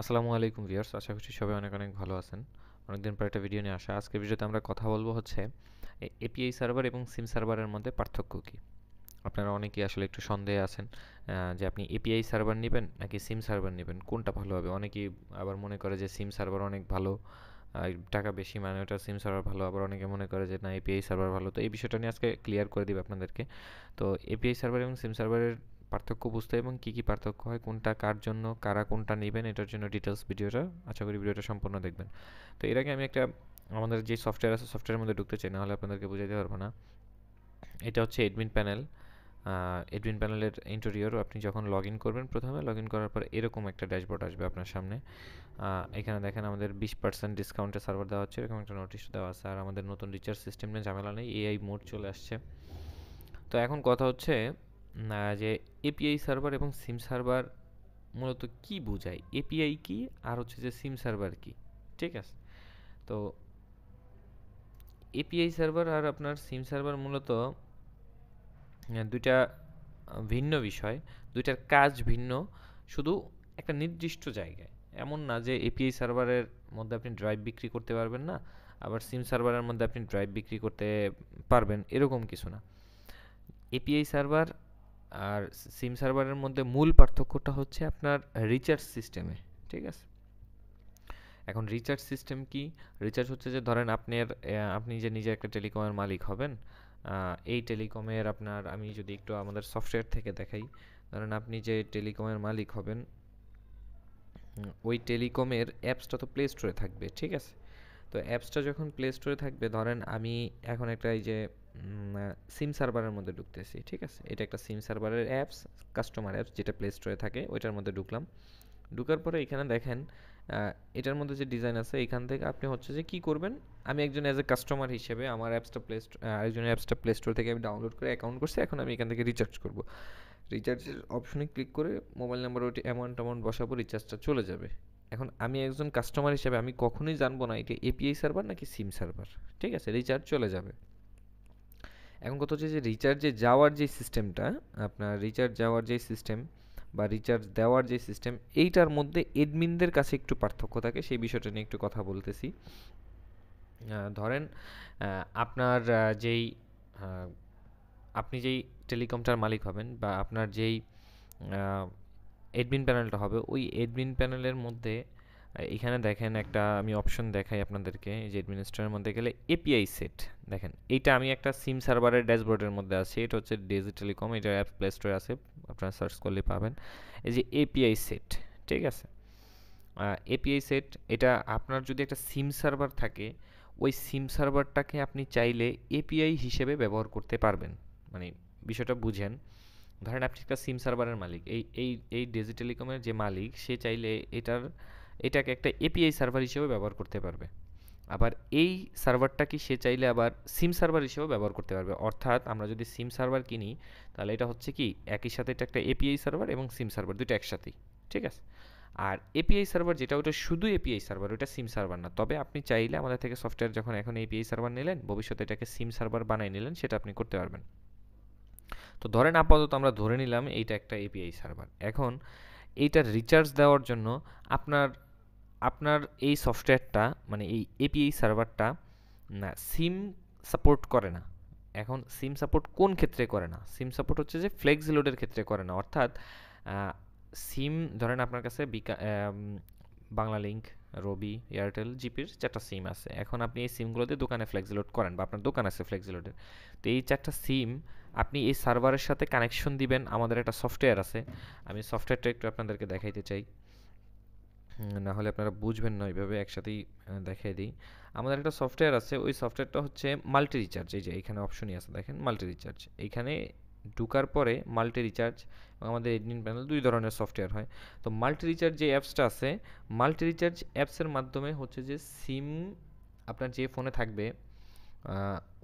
আসসালামু আলাইকুম ভিউয়ার্স, আশা করছি সবাই অনেক অনেক ভালো আছেন। অনেকদিন পর একটা ভিডিও নিয়ে আসা। আজকের ভিডিওতে আমরা কথা বলবো হচ্ছে এপিআই সার্ভার এবং সিম সার্ভারের মধ্যে পার্থক্য কী। আপনারা অনেকেই আসলে একটু সন্দেহে আছেন যে আপনি এপিআই সার্ভার নেবেন নাকি সিম সার্ভার নেবেন, কোনটা ভালো হবে। অনেকেই আবার মনে করে যে সিম সার্ভার অনেক ভালো, টাকা বেশি মানে ওটা সিম সার্ভার ভালো। আবার অনেকে মনে করে যে না, এপিআই সার্ভার ভালো। তো এই বিষয়টা নিয়ে আজকে ক্লিয়ার করে দিব আপনাদেরকে। তো এপিআই সার্ভার এবং সিম সার্ভারের পার্থক্য বুঝতে এবং কী কী পার্থক্য হয়, কোনটা কার জন্য, কারা কোনটা নেবেন, এটার জন্য ডিটেলস ভিডিওটা আশা করি ভিডিওটা সম্পূর্ণ দেখবেন। তো এর আগে আমি একটা আমাদের যে সফটওয়্যার আছে সফটওয়্যারের মধ্যে ঢুকতে চাই, নাহলে আপনাদেরকে বুঝাইতে পারবো না। এটা হচ্ছে এডমিন প্যানেল। এডমিন প্যানেলের ইন্টেরিয়র। আপনি যখন লগ ইন করবেন, প্রথমে লগ ইন করার পর এরকম একটা ড্যাশবোর্ড আসবে আপনার সামনে। এখানে দেখেন আমাদের 20% ডিসকাউন্টে সার্ভার দেওয়া হচ্ছে, এরকম একটা নোটিশ দেওয়া আছে। আর আমাদের নতুন রিচার্জ সিস্টেম নিয়ে ঝামেলা নেই, এআই মোড চলে আসছে। তো এখন কথা হচ্ছে যে এপিআই সার্ভার এবং সিম সার্ভার মূলত কি বোঝায়, এপিআই কি আর হচ্ছে যে সিম সার্ভার কি। ঠিক আছে। তো এপিআই সার্ভার আর আপনার সিম সার্ভার মূলত দুইটা ভিন্ন বিষয়, দুইটার কাজ ভিন্ন, শুধু একটা নির্দিষ্ট জায়গায়। এমন না যে এপিআই সার্ভারের মধ্যে আপনি ড্রাইভ বিক্রি করতে পারবেন না, আবার সিম সার্ভারের মধ্যে আপনি ড্রাইভ বিক্রি করতে পারবেন, এরকম কিছু না। এপিআই সার্ভার আর সিম সার্ভারের মধ্যে মূল পার্থক্যটা হচ্ছে আপনার রিচার্জ সিস্টেমে। ঠিক আছে। এখন রিচার্জ সিস্টেম কি? রিচার্জ হচ্ছে যে ধরেন আপনি যে নিজে একটা টেলিকমের মালিক হবেন, এই টেলিকমের আপনার, আমি যদি একটু আমাদের সফটওয়্যার থেকে দেখাই, ধরেন আপনি যে টেলিকমের মালিক হবেন, ওই টেলিকমের অ্যাপসটা তো প্লে স্টোরে থাকবে। ঠিক আছে। তো অ্যাপসটা যখন প্লে স্টোরে থাকবে, ধরেন আমি এখন একটা এই যে সিম সার্ভারের মধ্যে ঢুকতেছি। ঠিক আছে। এটা একটা সিম সার্ভারের অ্যাপস, কাস্টমার অ্যাপস যেটা প্লে স্টোরে থাকে, ওইটার মধ্যে ঢুকলাম। ঢুকার পরে এখানে দেখেন এটার মধ্যে যে ডিজাইন আছে, এখান থেকে আপনি হচ্ছে যে কী করবেন, আমি একজন অ্যাজ এ কাস্টমার হিসেবে আমার অ্যাপসটা আরেকজনের অ্যাপসটা প্লে স্টোর থেকে আমি ডাউনলোড করে অ্যাকাউন্ট করছি, এখন আমি এখান থেকে রিচার্জ করব। রিচার্জের অপশনে ক্লিক করে মোবাইল নাম্বার ওইটি অ্যামাউন্ট বসাবো, রিচার্জটা চলে যাবে। এখন আমি একজন কাস্টমার হিসেবে আমি কখনোই জানবো না এটা এপিআই সার্ভার নাকি সিম সার্ভার। ঠিক আছে। রিচার্জ চলে যাবে। এখন কথা হচ্ছে যে রিচার্জে যাওয়ার যে সিস্টেমটা, আপনার রিচার্জ যাওয়ার যে সিস্টেম বা রিচার্জ দেওয়ার যে সিস্টেম, এইটার মধ্যে এডমিনদের কাছে একটু পার্থক্য থাকে, সেই বিষয়টা নিয়ে একটু কথা বলতেছি। ধরেন আপনার যেই আহ, আপনি যেই টেলিকমটার মালিক হবেন বা আপনার যেই এডমিন প্যানেলটা হবে, ওই এডমিন প্যানেলের মধ্যে এখানে দেখেন একটা আমি অপশন দেখাই আপনাদেরকে। এই যে অ্যাডমিনিস্ট্রেটরের মধ্যে গেলে এপিআই সেট দেখেন, এইটা আমি একটা সিম সার্ভারের ড্যাশবোর্ডের মধ্যে আছি। এটা হচ্ছে ডিজি টেলিকম, এটা অ্যাপ প্লে স্টোরে আছে, আপনারা সার্চ করলে পাবেন। এই যে এপিআই সেট। ঠিক আছে। এপিআই সেট, এটা আপনার যদি একটা সিম সার্ভার থাকে, ওই সিম সার্ভারটাকে আপনি চাইলে এপিআই হিসেবে ব্যবহার করতে পারবেন। মানে বিষয়টা বুঝেন। ধরেন আপনি একটা সিম সার্ভারের মালিক, এই এই এই ডিজি টেলিকমের যে মালিক, সে চাইলে এটাকে একটা এপিআই সার্ভার হিসেবে ব্যবহার করতে পারবে। আবার এই সার্ভারটাকে সে চাইলে আবার সিম সার্ভার হিসেবেও ব্যবহার করতে পারবে। অর্থাৎ আমরা যদি সিম সার্ভার কিনি, তাহলে এটা হচ্ছে কি একই সাথে এটা একটা এপিআই সার্ভার এবং সিম সার্ভার দুটো একসাথেই। ঠিক আছে। আর এপিআই সার্ভার যেটা, ওটা শুধু এপিআই সার্ভার, ওটা সিম সার্ভার না। তবে আপনি চাইলে আমাদের থেকে সফটওয়্যার যখন এখন এপিআই সার্ভার নিলেন, ভবিষ্যতে এটাকে সিম সার্ভার বানিয়ে নিলেন, সেটা আপনি করতে পারবেন। তো ধরেন আপাতত আমরা ধরে নিলাম এইটা একটা এপিআই সার্ভার। এখন এইটার রিচার্জ দেওয়ার জন্য আপনার আপনার এই সফটওয়্যারটা, মানে এই এপিআই সার্ভারটা না, সিম সাপোর্ট করে না। এখন সিম সাপোর্ট কোন ক্ষেত্রে করে না? সিম সাপোর্ট হচ্ছে যে ফ্লেক্স লোডের ক্ষেত্রে করে না। অর্থাৎ সিম ধরেন আপনার কাছে বাংলা লিংক, রবি, এয়ারটেল, জিপির 4টা সিম আছে। এখন আপনি এই সিমগুলোতে দোকানে ফ্লেক্স লোড করেন বা আপনার দোকান আছে ফ্লেক্স লোডের। তো এই 4টা সিম আপনি এই সার্ভারের সাথে কানেকশন দিবেন। আমাদের একটা সফটওয়্যার আছে, আমি সফটওয়্যারটা একটু আপনাদেরকে দেখাইতে চাই, না হলে আপনারা বুঝবেন না ওইভাবে। একসাথেই দেখাই দিই। আমাদের একটা সফটওয়্যার আছে, ওই সফটওয়্যারটা হচ্ছে মাল্টি রিচার্জ। এই যে এখানে অপশনই আছে দেখেন, মাল্টি রিচার্জ। এইখানে ঢুকার পরে মাল্টি রিচার্জ এবং আমাদের এডমিন প্যানেল দুই ধরনের সফটওয়্যার হয়। তো মাল্টি রিচার্জ যে অ্যাপসটা আছে, মাল্টি রিচার্জ অ্যাপসের মাধ্যমে হচ্ছে যে সিম আপনার যে ফোনে থাকবে,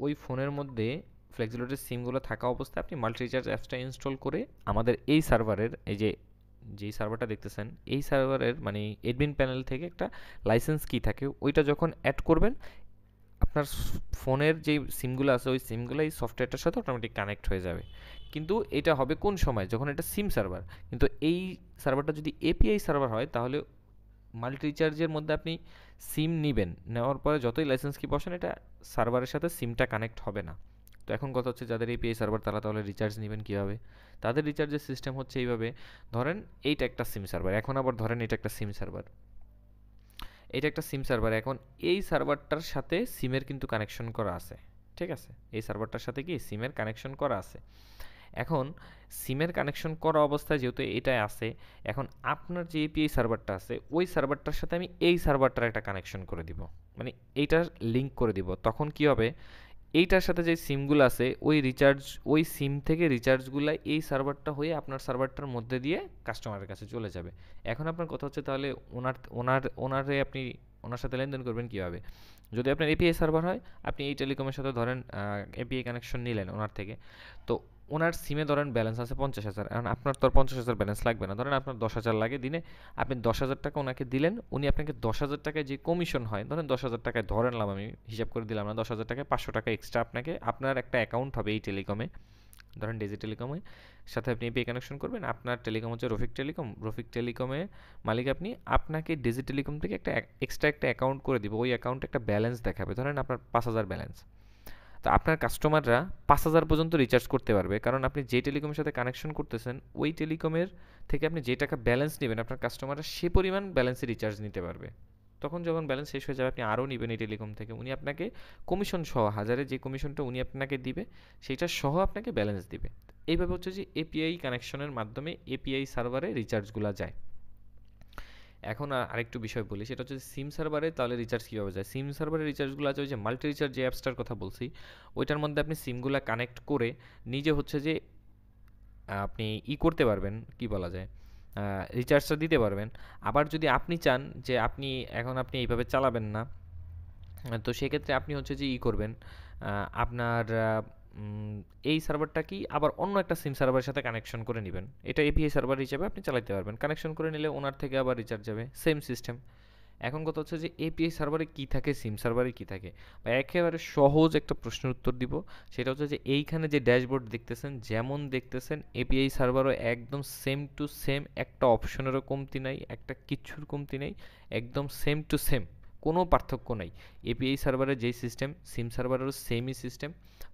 ওই ফোনের মধ্যে ফ্লেক্সিলোডের সিমগুলো থাকা অবস্থায় আপনি মাল্টি রিচার্জ অ্যাপসটা ইনস্টল করে আমাদের এই সার্ভারের, এই যে যেই সার্ভারটা দেখতেছেন, এই সার্ভারের মানে এডমিন প্যানেল থেকে একটা লাইসেন্স কি থাকে, ওইটা যখন অ্যাড করবেন, আপনার ফোনের যে সিমগুলো আছে, ওই সিমগুলো এই সফটওয়্যারটার সাথে অটোমেটিক কানেক্ট হয়ে যাবে। কিন্তু এটা হবে কোন সময়? যখন এটা সিম সার্ভার। কিন্তু এই সার্ভারটা যদি এপিআই সার্ভার হয়, তাহলে মাল্টি রিচার্জের মধ্যে আপনি সিম নিবেন, নেওয়ার পরে যতই লাইসেন্স কি বসেন এটা সার্ভারের সাথে সিমটা কানেক্ট হবে না। তো এখন কথা হচ্ছে যাদের এপিআই সার্ভার তারা তাহলে রিচার্জ নেবেন কীভাবে? তাদের রিচার্জের সিস্টেম হচ্ছে এইভাবে, ধরেন এইটা একটা সিম সার্ভার, এখন আবার ধরেন এটা একটা সিম সার্ভার, এটা একটা সিম সার্ভার, এখন এই সার্ভারটার সাথে সিমের কিন্তু কানেকশন করা আছে, ঠিক আছে? এই সার্ভারটার সাথে কি সিমের কানেকশন করা আছে। এখন সিমের কানেকশন করা অবস্থায় যেহেতু এটাই আছে, এখন আপনার যে এপিআই সার্ভারটা আছে ওই সার্ভারটার সাথে আমি এই সার্ভারটার একটা কানেকশন করে দিব, মানে এইটার লিঙ্ক করে দিব। তখন কি হবে, এইটার সাথে যে সিমগুলো আছে ওই রিচার্জ, ওই সিম থেকে রিচার্জগুলো এই সার্ভারটা হয়ে আপনার সার্ভারটার মধ্যে দিয়ে কাস্টমারের কাছে চলে যাবে। এখন আপনার কথা হচ্ছে তাহলে ওনারে আপনি ওনার সাথে লেনদেন করবেন কীভাবে? যদি আপনার এপিআই সার্ভার হয়, আপনি এই টেলিকমের সাথে ধরেন এপিআই কানেকশন নিলেন ওনার থেকে, তো ওনার সিমে ধরেন ব্যালেন্স আছে 50,000, এখন আপনার তো আর 50,000 ব্যালেন্স লাগবে না, ধরেন আপনার 10,000 লাগে দিনে, আপনি 10,000 টাকা ওনাকে দিলেন, উনি আপনাকে 10,000 টাকায় যে কমিশন হয়, ধরেন 10,000 টাকায় ধরলাম, আমি হিসাব করে দিলাম না, 10,000 টাকায় 500 টাকা এক্সট্রা আপনাকে, আপনার একটা অ্যাকাউন্ট হবে এই টেলিকমে, ধরেন ডিজি টেলিকমে, সাথে আপনি এপিআই কানেকশন করবেন, আপনার টেলিকম হচ্ছে রফিক টেলিকম, রফিক টেলিকমের মালিক আপনি, আপনাকে ডিজি টেলিকম থেকে একটা এক্সট্রা একটা অ্যাকাউন্ট করে দিব, ওই অ্যাকাউন্টে একটা ব্যালেন্স দেখাবে, ধরেন আপনার 5,000 ব্যালেন্স। তো আপনার কাস্টমাররা 5,000 পর্যন্ত রিচার্জ করতে পারবে, কারণ আপনি যে টেলিকমের সাথে কানেকশন করতেছেন ওই টেলিকমের থেকে আপনি যে টাকা ব্যালেন্স নেবেন আপনার কাস্টমাররা সে পরিমাণ ব্যালেন্সে রিচার্জ নিতে পারবে। তখন যখন ব্যালেন্স শেষ হয়ে যাবে আপনি আরও নেবেন এই টেলিকম থেকে, উনি আপনাকে কমিশন সহ হাজারে যে কমিশনটা উনি আপনাকে দিবে সেইটা সহ আপনাকে ব্যালেন্স দিবে। এইভাবে হচ্ছে যে এপিআই কানেকশনের মাধ্যমে এপিআই সার্ভারে রিচার্জগুলো যায়। এখন আরেকটু বিষয় বলি, সেটা হচ্ছে সিম সার্ভারে তাহলে রিচার্জ কীভাবে যায়। সিম সার্ভারে রিচার্জগুলো আছে ওই যে মাল্টি রিচার্জ যে অ্যাপসটার কথা বলছি, ওইটার মধ্যে আপনি সিমগুলো কানেক্ট করে নিজে হচ্ছে যে আপনি করতে পারবেন, কি বলা যায়, রিচার্জটা দিতে পারবেন। আবার যদি আপনি চান যে আপনি এইভাবে চালাবেন না, তো সেক্ষেত্রে আপনি হচ্ছে যে করবেন, আপনার এই সার্ভারটা কি আবার অন্য একটা সিম সার্ভারের সাথে কানেকশন করে নেবেন, এটা এপিআই সার্ভার হিসেবে আপনি চালাতে পারবেন। কানেকশন করে নিলে ওনার থেকে আবার রিচার্জ যাবে, সেম সিস্টেম। এখন কথা হচ্ছে যে এপিআই সার্ভারে কী থাকে, সিম সার্ভারে কী থাকে, বা একেবারে সহজ একটা প্রশ্নের উত্তর দিব, সেটা হচ্ছে যে এইখানে যে ড্যাশবোর্ড দেখতেছেন, যেমন দেখতেছেন এপিআই সার্ভারও একদম সেম টু সেম, একটা অপশনেরও কমতি নাই, একটা কিচ্ছুর কমতি নেই, একদম সেম টু সেম, কোনো পার্থক্য নাই। এপিআই সার্ভারের যেই সিস্টেম সিম সার্ভারেরও সেমই সিস্টেম,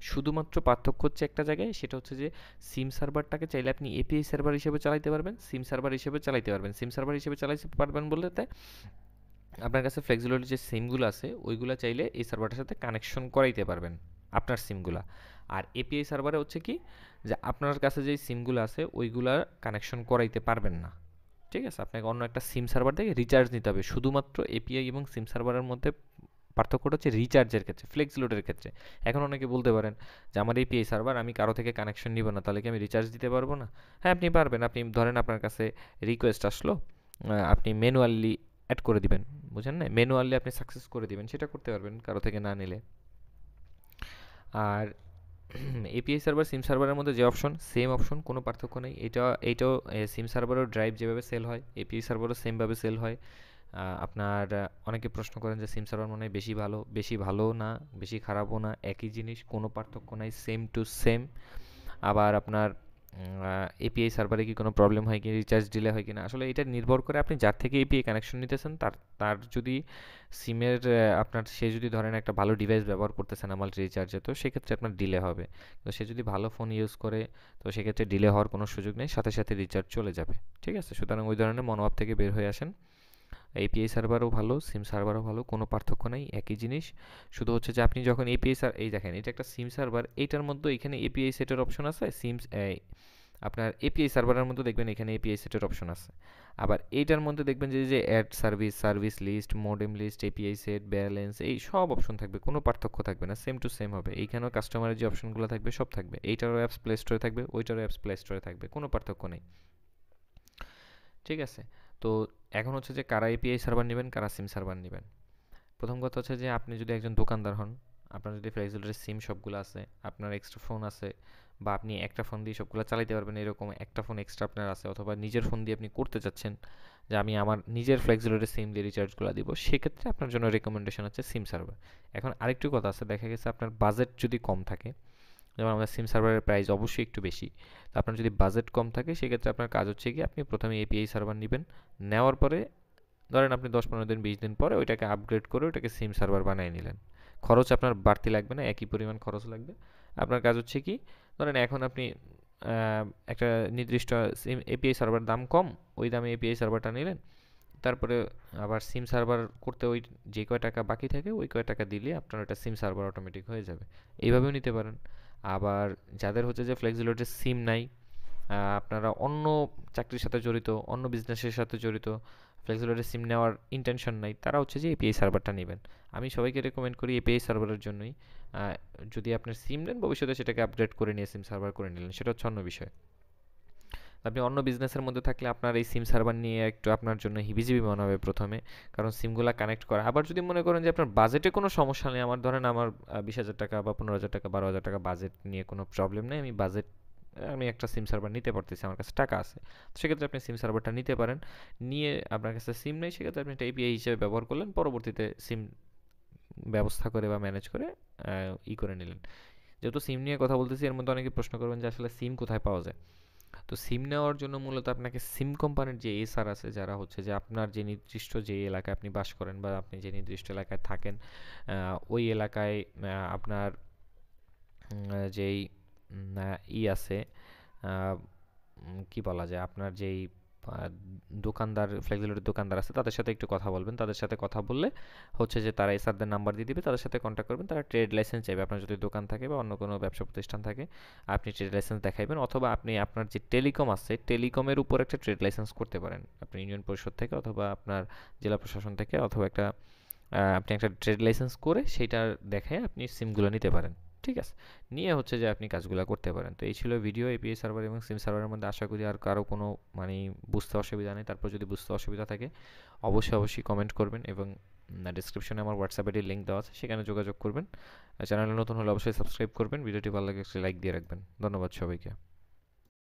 শুধুমাত্র পার্থক্য হচ্ছে একটা জায়গায়, সেটা হচ্ছে যে সিম সার্ভারটাকে চাইলে আপনি এপিআই সার্ভার হিসেবে চালাতে পারবেন, সিম সার্ভার হিসেবে চালাতে পারবেন। সিম সার্ভার হিসেবে চালাতে পারবেন বলতে আপনার কাছে ফ্লেক্সিবিলিটি যে সিমগুলো আছে ওইগুলো চাইলে এই সার্ভারটার সাথে কানেকশন করাইতে পারবেন আপনার সিমগুলা। আর এপিআই সার্ভারে হচ্ছে কি, যে আপনার কাছে যে সিমগুলো আছে ওইগুলা কানেকশন করাইতে পারবেন না, ঠিক আছে? আপনাকে অন্য একটা সিম সার্ভার থেকে রিচার্জ নিতে হবে। শুধুমাত্র এপিআই এবং সিম সার্ভারের মধ্যে পার্থক্যটা হচ্ছে রিচার্জের ক্ষেত্রে, ফ্লেক্স লোডের ক্ষেত্রে। এখন অনেকে বলতে পারেন যে আমার এপিআই সার্ভার, আমি কারো থেকে কানেকশন নিব না, তাহলে কি আমি রিচার্জ দিতে পারবো না? হ্যাঁ, আপনি পারবেন। আপনি ধরেন আপনার কাছে রিকোয়েস্ট আসলো, আপনি ম্যানুয়ালি অ্যাড করে দিবেন, বুঝেন না, ম্যানুয়ালি আপনি সাকসেস করে দিবেন, সেটা করতে পারবেন কারো থেকে না নিলে। আর এপিআই সার্ভার সিম সার্ভারের মধ্যে যে অপশন, সেম অপশন, কোনো পার্থক্য নেই। এইটাও সিম সার্ভারও ড্রাইভ যেভাবে সেল হয় এপিআই সার্ভারও সেমভাবে সেল হয়। আপনার অনেকে প্রশ্ন করেন যে সিম সার্ভার মনে হয় বেশি ভালো, বেশি ভালো না, বেশি খারাপও না, একই জিনিস, কোনো পার্থক্য নাই, সেম টু সেম। আবার আপনার এপিআই সার্ভারে কি কোনো প্রবলেম হয় কি, রিচার্জ ডিলে হয় কিনা, আসলে এটা নির্ভর করে আপনি যার থেকে এপিআই কানেকশন নিতেছেন তার যদি সিমের আপনার, সে যদি ধরেন একটা ভালো ডিভাইস ব্যবহার করতেছেন আমার রিচার্জে, তো সেক্ষেত্রে আপনার ডিলে হবে। তো সে যদি ভালো ফোন ইউজ করে তো সেক্ষেত্রে ডিলে হওয়ার কোনো সুযোগ নেই, সাথে সাথে রিচার্জ চলে যাবে, ঠিক আছে? সুতরাং ওই ধরনের মনোভাব থেকে বের হয়ে আসেন। এপিআই সার্ভারও ভালো, সিম সার্ভারও ভালো, কোনো পার্থক্য নেই, একই জিনিস। শুধু হচ্ছে যে আপনি যখন এই দেখেন এটা একটা সিম সার্ভার, এইটার মধ্যে এখানে এপিআই সেটের অপশন আছে, আপনার এপিআই সার্ভারের মধ্যে দেখবেন এখানে এপিআই সেটের অপশন আছে। আবার এইটার মধ্যে দেখবেন যে add service, service list, modem list, API set, balance, এই সব অপশন থাকবে, কোনো পার্থক্য থাকবে না, সেম টু সেম হবে। এইখানেও কাস্টমারের যে অপশনগুলো থাকবে সব থাকবে, এইটারও অ্যাপস প্লে স্টোরে থাকবে, ওইটারও অ্যাপস প্লে স্টোরে থাকবে, কোনো পার্থক্য নেই, ঠিক আছে? তো এখন হচ্ছে যে কারা এপিআই সার্ভার নেবেন, কারা সিম সার্ভার নেবেন। প্রথম কথা হচ্ছে যে আপনি যদি একজন দোকানদার হন, আপনার যদি ফ্লেক্সিবিলিটির সিম সবগুলো আছে, আপনার এক্সট্রা ফোন আছে, বা আপনি একটা ফোন দিয়ে সবগুলো চালাতে পারবেন, এরকম একটা ফোন এক্সট্রা আপনার আছে, অথবা নিজের ফোন দিয়ে আপনি করতে চাচ্ছেন যে আমি আমার নিজের ফ্লেক্সিবিলিটির সিম দিয়ে রিচার্জগুলো দিব, সেক্ষেত্রে আপনার জন্য রেকমেন্ডেশন হচ্ছে সিম সার্ভার। এখন আরেকটু কথা আছে, দেখা গেছে আপনার বাজেট যদি কম থাকে, যেমন আমাদের সিম সার্ভারের প্রাইস অবশ্যই একটু বেশি, তো আপনার যদি বাজেট কম থাকে সেক্ষেত্রে আপনার কাজ হচ্ছে কি আপনি প্রথমে এপিআই সার্ভার নেবেন, নেওয়ার পরে ধরেন আপনি 10-15 দিন 20 দিন পরে ওইটাকে আপগ্রেড করে ওইটাকে সিম সার্ভার বানিয়ে নিলেন। খরচ আপনার বাড়তি লাগবে না, একই পরিমাণ খরচ লাগবে। আপনার কাজ হচ্ছে কি, ধরেন এখন আপনি একটা নির্দিষ্ট সিম এপিআই সার্ভার দাম কম, ওই দামে এপিআই সার্ভারটা নিলেন। তারপরে আবার সিম সার্ভার করতে ওই যে কয় টাকা বাকি থাকে ওই কয় টাকা দিলে আপনার ওটা সিম সার্ভার অটোমেটিক হয়ে যাবে। এইভাবেও নিতে পারেন। আবার যাদের হচ্ছে যে ফ্লেক্সিলোডের সিম নাই, আপনারা অন্য চাকরির সাথে জড়িত, অন্য বিজনেসের সাথে জড়িত, ফ্লেক্সিলোডের সিম নেওয়ার ইন্টেনশন নাই, তারা হচ্ছে যে এপিআই সার্ভারটা নেবেন। আমি সবাইকে রেকমেন্ড করি এপিআই সার্ভারের জন্যই। যদি আপনার সিম নেন, ভবিষ্যতে সেটাকে আপগ্রেড করে নিয়ে সিম সার্ভার করে নিলেন, সেটা হচ্ছে অন্য বিষয়। আপনি অন্য বিজনেসের মধ্যে থাকলে আপনার এই সিম সার্ভার নিয়ে একটু আপনার জন্য হিবিজিবি মনে হবে প্রথমে, কারণ সিমগুলা কানেক্ট করা। আবার যদি মনে করেন যে আপনার বাজেটে কোনো সমস্যা নেই, আমার ধরেন আমার 20,000 টাকা বা 15,000 টাকা 12,000 টাকা বাজেট নিয়ে কোনো প্রবলেম নেই, আমি একটা সিম সার্ভার নিতে পারতেছি, আমার কাছে টাকা আছে, তো সেক্ষেত্রে আপনি সিম সার্ভারটা নিতে পারেন। নিয়ে আপনার কাছে সিম নেই, সেক্ষেত্রে আপনি এটা এপিআই হিসেবে ব্যবহার করলেন, পরবর্তীতে সিম ব্যবস্থা করে বা ম্যানেজ করে করে নিলেন। যেহেতু সিম নিয়ে কথা বলতেছি, এর মধ্যে অনেকে প্রশ্ন করবেন যে আসলে সিম কোথায় পাওয়া যায়। তো সিম নেওয়ার জন্য মূলত আপনাকে সিম কোম্পানির যে এসআর আছে, যারা হচ্ছে যে আপনার যে নির্দিষ্ট যে এলাকায় আপনি বাস করেন বা আপনি যে নির্দিষ্ট এলাকায় থাকেন, ওই এলাকায় আপনার যেই আছে, কি বলা যায়, আপনার যেই দোকানদার, ফ্লেক্সিলোডের দোকানদার আছে, তাদের সাথে একটু কথা বলবেন। তাদের সাথে কথা বললে হচ্ছে যে তারা এসআরদের নাম্বার দিয়ে দিবে, তাদের সাথে কন্ট্যাক্ট করবেন। তারা ট্রেড লাইসেন্স চাইবে, আপনার যদি দোকান থাকে বা অন্য কোনো ব্যবসা প্রতিষ্ঠান থাকে, আপনি ট্রেড লাইসেন্স দেখাইবেন, অথবা আপনি আপনার যে টেলিকম আছে, টেলিকমের উপর একটা ট্রেড লাইসেন্স করতে পারেন আপনি ইউনিয়ন পরিষদ থেকে, অথবা আপনার জেলা প্রশাসন থেকে, অথবা আপনি একটা ট্রেড লাইসেন্স করে সেইটা দেখায় আপনি সিমগুলো নিতে পারেন। ঠিক আছে, নিয়ে হচ্ছে যে আপনি কাজগুলো করতে পারেন। তো এই ছিল ভিডিও এপিআই সার্ভার এবং সিম সার্ভারের মধ্যে। আশা করি আর কারো কোনো মানে বুঝতে অসুবিধা নেই। তারপর যদি বুঝতে অসুবিধা থাকে অবশ্যই কমেন্ট করবেন, এবং ডিসক্রিপশনে আমার হোয়াটসঅ্যাপ আইডির লিঙ্ক দেওয়া আছে, সেখানে যোগাযোগ করবেন। চ্যানেলে নতুন হলে অবশ্যই সাবস্ক্রাইব করবেন, ভিডিওটি ভালো লাগে একটি লাইক দিয়ে রাখবেন। ধন্যবাদ সবাইকে।